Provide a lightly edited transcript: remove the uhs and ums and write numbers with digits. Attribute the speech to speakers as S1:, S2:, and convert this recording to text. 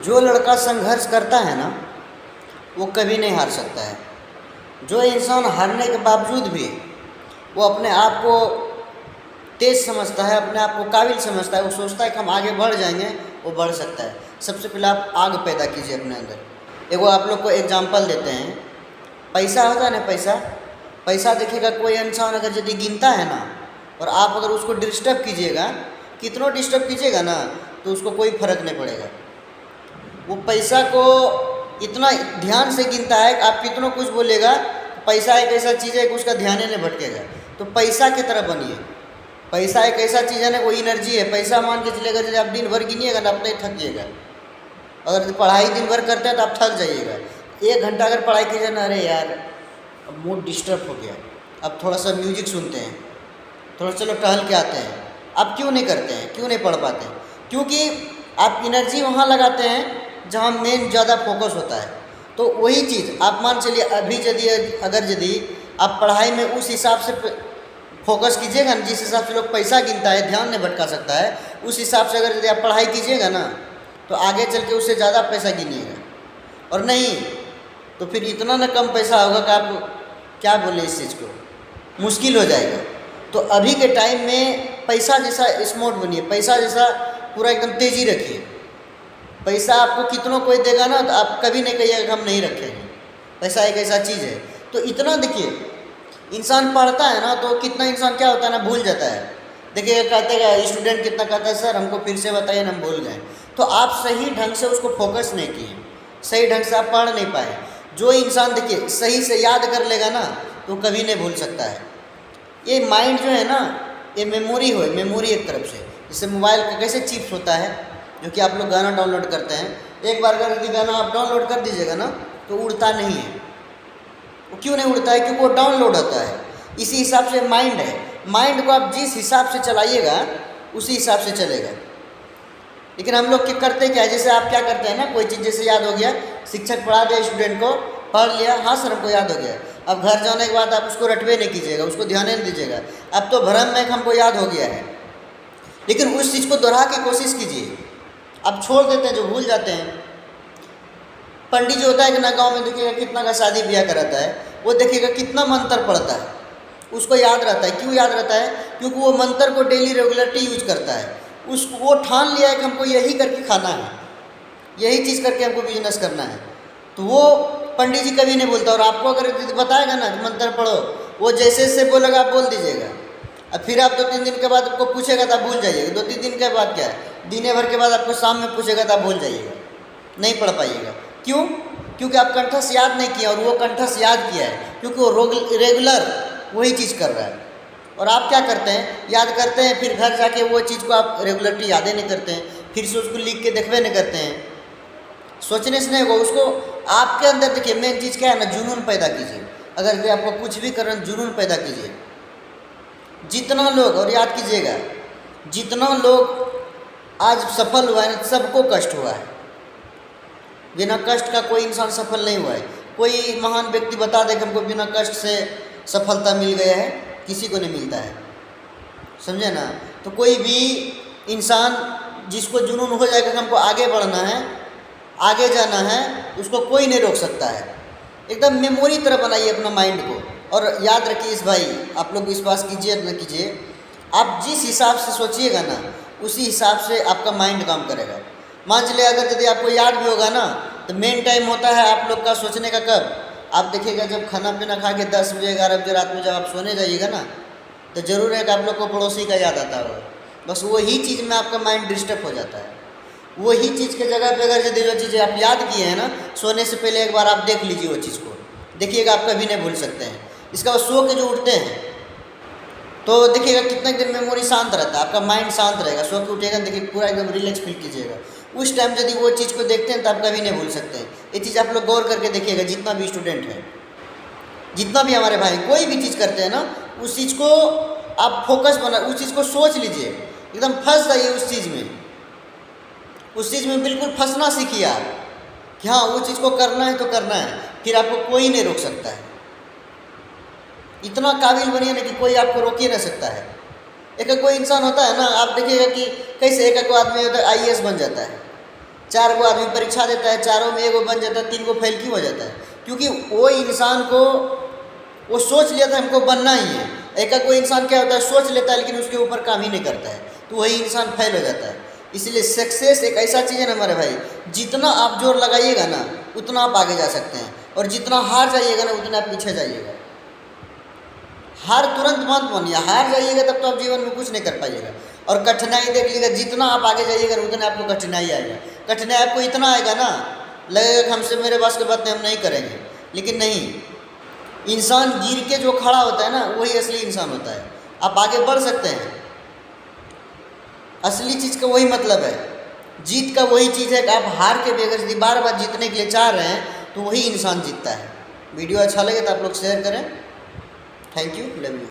S1: जो लड़का संघर्ष करता है ना, वो कभी नहीं हार सकता है। जो इंसान हारने के बावजूद भी वो अपने आप को तेज़ समझता है, अपने आप को काबिल समझता है, वो सोचता है कि हम आगे बढ़ जाएंगे, वो बढ़ सकता है। सबसे पहले आप आग पैदा कीजिए अपने अंदर। एगो आप लोग को एग्जांपल देते हैं। पैसा होता है ना, पैसा देखिएगा, कोई इंसान अगर यदि गिनता है ना, और आप अगर उसको डिस्टर्ब कीजिएगा, कितना डिस्टर्ब कीजिएगा ना, तो उसको कोई फ़र्क नहीं पड़ेगा। वो पैसा को इतना ध्यान से गिनता है कि आप कितना कुछ बोलेगा, पैसा एक ऐसा चीज़ है कि उसका ध्यान ही नहीं भटकेगा। तो पैसा की तरह बनिए। पैसा एक ऐसा चीज़ है ना, वो एनर्जी है। पैसा मान के चलेगा, जैसे आप दिन भर गिनिएगा ना, अपने थकिएगा। अगर पढ़ाई दिन भर करते हैं तो आप थक जाइएगा। 1 घंटा अगर पढ़ाई कीजिए ना, अरे यार अब मूड डिस्टर्ब हो गया, अब थोड़ा सा म्यूजिक सुनते हैं, थोड़ा चलो टहल के आते हैं। आप क्यों नहीं करते हैं, क्यों नहीं पढ़ पाते हैं? क्योंकि आप एनर्जी वहाँ लगाते हैं जहाँ मेन ज़्यादा फोकस होता है। तो वही चीज़ आप मान चलिए, अभी यदि आप पढ़ाई में उस हिसाब से फोकस कीजिएगा ना, जिस हिसाब से लोग पैसा गिनता है, ध्यान नहीं भटका सकता है, उस हिसाब से अगर यदि आप पढ़ाई कीजिएगा ना, तो आगे चल के उससे ज़्यादा पैसा गिनिएगा। और नहीं तो फिर इतना ना कम पैसा होगा कि आप क्या बोले, इस चीज़ को मुश्किल हो जाएगा। तो अभी के टाइम में पैसा जैसा स्मार्ट बनिए, पैसा जैसा पूरा एकदम तेज़ी रखिए। पैसा आपको कितना कोई देगा ना, तो आप कभी नहीं कहिएगा कि हम नहीं रखेंगे। पैसा एक ऐसा चीज़ है। तो इतना देखिए, इंसान पढ़ता है ना, तो कितना इंसान क्या होता है ना, भूल जाता है। देखिए कहते हैं स्टूडेंट कितना कहता है, सर हमको फिर से बताइए ना, हम भूल गए। तो आप सही ढंग से उसको फोकस नहीं किए, सही ढंग से आप पढ़ नहीं पाए। जो इंसान देखिए सही से याद कर लेगा ना, तो कभी नहीं भूल सकता है। ये माइंड जो है ना, ये मेमोरी मेमोरी एक तरफ से, जैसे मोबाइल का कैसे चिप्स होता है, जो कि आप लोग गाना डाउनलोड करते हैं। एक बार अगर यदि गाना आप डाउनलोड कर दीजिएगा ना, तो उड़ता नहीं है। वो क्यों नहीं उड़ता है? क्योंकि वो डाउनलोड होता है। इसी हिसाब से माइंड है। माइंड को आप जिस हिसाब से चलाइएगा, उसी हिसाब से चलेगा। लेकिन हम लोग क्या करते क्या है, जैसे आप क्या करते हैं ना, कोई चीज़ जैसे याद हो गया, शिक्षक पढ़ा दिया, स्टूडेंट को पढ़ लिया, हाँ सर हमको याद हो गया। अब घर जाने के बाद आप उसको रटवे नहीं कीजिएगा, उसको ध्यान नहीं दीजिएगा। अब तो भ्रम में हमको याद हो गया है, लेकिन उस चीज़ को दोहरा के कोशिश कीजिए। अब छोड़ देते हैं, जो भूल जाते हैं। पंडित जी होता है कि ना, गाँव में देखिएगा कितना का शादी ब्याह कराता है, वो देखिएगा कितना मंत्र पढ़ता है, उसको याद रहता है। क्यों याद रहता है? क्योंकि वो मंत्र को डेली रेगुलरिटी यूज करता है। वो ठान लिया है कि हमको यही करके खाना है, यही चीज़ करके हमको बिजनेस करना है। तो वो पंडित जी कभी नहीं बोलता। और आपको अगर बताएगा ना मंत्र पढ़ो, वो जैसे जैसे बोलेगा आप बोल दीजिएगा। अब फिर आप 2-3 दिन के बाद आपको पूछेगा तो आप भूल जाइएगा। 2-3 दिन के बाद क्या है, दिन भर के बाद आपको शाम में पूछेगा तो आप भूल जाइएगा, नहीं पढ़ पाइएगा। क्यों? क्योंकि आप कंठस्थ याद नहीं किया, और वो कंठस्थ याद किया है क्योंकि वो रेगुलर वही चीज़ कर रहा है। और आप क्या करते हैं, याद करते हैं, फिर घर जाके वो चीज़ को आप रेगुलरिटी यादें नहीं करते हैं, फिर से उसको लिख के देखवे नहीं करते हैं। सोचने से नहीं होगा। उसको आपके अंदर देखिए मेन चीज़ क्या है ना, जुनून पैदा कीजिए। अगर आपको कुछ भी करना, जुनून पैदा कीजिए। जितना लोग, और याद कीजिएगा, जितना लोग आज सफल हुआ है, सबको कष्ट हुआ है। बिना कष्ट का कोई इंसान सफल नहीं हुआ है। कोई महान व्यक्ति बता दे कि हमको बिना कष्ट से सफलता मिल गया है, किसी को नहीं मिलता है। समझे ना? तो कोई भी इंसान जिसको जुनून हो जाएगा कि हमको आगे बढ़ना है, आगे जाना है, उसको कोई नहीं रोक सकता है। एकदम मेमोरी तरह बनाइए अपना माइंड को। और याद रखिए इस भाई, आप लोग विश्वास कीजिए न कीजिए, आप जिस हिसाब से सोचिएगा ना, उसी हिसाब से आपका माइंड काम करेगा। मान चलिए अगर यदि आपको याद भी होगा ना, तो मेन टाइम होता है आप लोग का सोचने का कब? आप देखिएगा जब खाना पीना खा के 10 बजे 11 बजे रात में जब आप सोने जाइएगा ना, तो ज़रूर है कि आप लोग को पड़ोसी का याद आता होगा। बस वही चीज़ में आपका माइंड डिस्टर्ब हो जाता है। वही चीज़ के जगह पे अगर यदि जो चीज़ें आप याद किए हैं ना, सोने से पहले एक बार आप देख लीजिए वो चीज़ को, देखिएगा आप कभी नहीं भूल सकते हैं। इसका बाद सो के जो उठते हैं, तो देखिएगा कितना दिन मेमोरी शांत रहता है, आपका माइंड शांत रहेगा। सो के उठेगा, देखिए पूरा एकदम रिलैक्स फील कीजिएगा। उस टाइम यदि वो चीज़ को देखते हैं तो आप कभी नहीं भूल सकते हैं। ये चीज़ आप लोग गौर करके देखिएगा। जितना भी स्टूडेंट है, जितना भी हमारे भाई कोई भी चीज़ करते हैं ना, उस चीज़ को आप फोकस बना, उस चीज़ को सोच लीजिए, एकदम फंस जाइए उस चीज़ में। उस चीज़ में बिल्कुल फंसना सीखिए आप कि हाँ वो चीज़ को करना है तो करना है, फिर आपको कोई नहीं रोक सकता है। इतना काबिल बनिए ना कि कोई आपको रोक ही नहीं सकता है। एक कोई इंसान होता है ना, आप देखिएगा कि कैसे एक आदमी होता है IAS बन जाता है, 4 गो आदमी परीक्षा देता है, चारों में 1 गो बन जाता है, 3 गो फेल क्यों हो जाता है? क्योंकि वो इंसान को वो सोच लिया था हमको बनना ही है। एक कोई इंसान क्या होता है, सोच लेता है लेकिन उसके ऊपर काम ही नहीं करता है, तो वही इंसान फेल हो जाता है। इसलिए सक्सेस एक ऐसा चीज़ है ना हमारे भाई, जितना आप जोर लगाइएगा ना उतना आप आगे जा सकते हैं, और जितना हार जाइएगा ना उतना आप पीछे जाइएगा। हार तुरंत मत मानिए, हार जाइएगा तब तो आप जीवन में कुछ नहीं कर पाइएगा। और कठिनाई देख लीजिएगा, जितना आप आगे जाइएगा उतना आपको कठिनाई आएगा। कठिनाई आपको इतना आएगा ना, लगेगा कि हमसे मेरे पास की बात नहीं, हम नहीं करेंगे। लेकिन नहीं, इंसान गिर के जो खड़ा होता है ना वही असली इंसान होता है। आप आगे बढ़ सकते हैं, असली चीज़ का वही मतलब है, जीत का वही चीज़ है कि आप हार के भी अगर बार बार जीतने के लिए चाह रहे हैं तो वही इंसान जीतता है। वीडियो अच्छा लगे तो आप लोग शेयर करें। Thank you, love you.